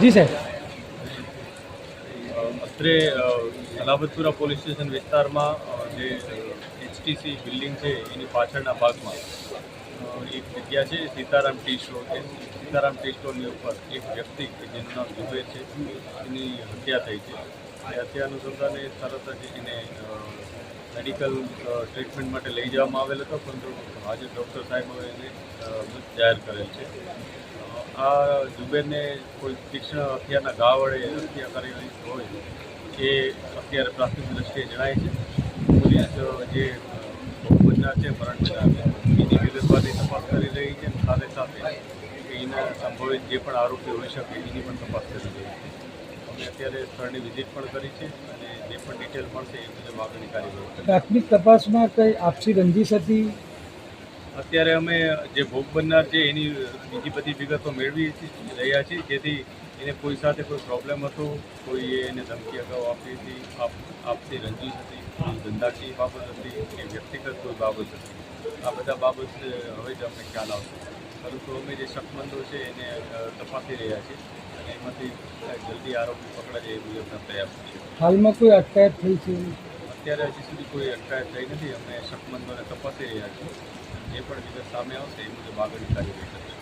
જી સાહેબ. અત્રે Salabatpura police station વિસ્તારમાં જે એચટીસી બિલ્ડિંગ છે એની પાછળના ભાગમાં એક જગ્યા છે સીતારામ ટી સ્ટોર છે. સીતારામ ટી સ્ટોરની ઉપર એક વ્યક્તિ કે જેનું નામ ઝુબેર છે એની હત્યા થઈ છે. એ હત્યા અનુસંધાને તરત જ એને મેડિકલ ટ્રીટમેન્ટ માટે લઈ જવામાં આવેલ હતો, પરંતુ આજે ડૉક્ટર સાહેબોએ એને મૃત જાહેર કરેલ છે. આ ઝુબેરને કોઈ તીક્ષ્ણ હથિયારના ઘા વડે હત્યા કરેલી હોય એ અત્યારે પ્રાથમિક દ્રષ્ટિએ જણાય છે. પોલીસ જે ભોગ બનનાર છે મરણ એની વિગતવારની તપાસ કરી રહી છે. સાથે સાથે એના સંભવિત જે પણ આરોપી હોઈ શકે એની પણ તપાસ કરી રહી છે. અમે અત્યારે સ્થળની વિઝિટ પણ કરી છે અને જે પણ ડિટેલ મળશે એ મુજબ આગળની કાર્યવાહી કરીશું. પ્રાથમિક તપાસમાં કઈ આપસી રંજીશ હતી? અત્યારે અમે જે ભોગ બનનાર છે એની બીજી બધી વિગતો મેળવી રહ્યા છીએ, જેથી એને કોઈ સાથે કોઈ પ્રોબ્લેમ હતો, કોઈએ એને ધમકી અગાઉ આપી હતી, આપસી રંજીશ હતી, કોઈ ધંધાકીય બાબત હતી કે વ્યક્તિગત કોઈ બાબત હતી. આ બધા બાબત હવે જ અમને ખ્યાલ આવશે, પરંતુ અમે જે શકમંદો છે એને તપાસી રહ્યા છીએ અને એમાંથી જલ્દી આરોપી પકડાય એ મુજબના પ્રયાસ છે. હાલમાં કોઈ અટકાયત થઈ છે? અત્યારે હજી સુધી કોઈ અટકાયત થઈ નથી. અમે શકમંદોને તપાસી રહ્યા છીએ. જે પણ વિગત સામે આવશે એ મુજબ આગળની કાર્યવાહી કરીશું.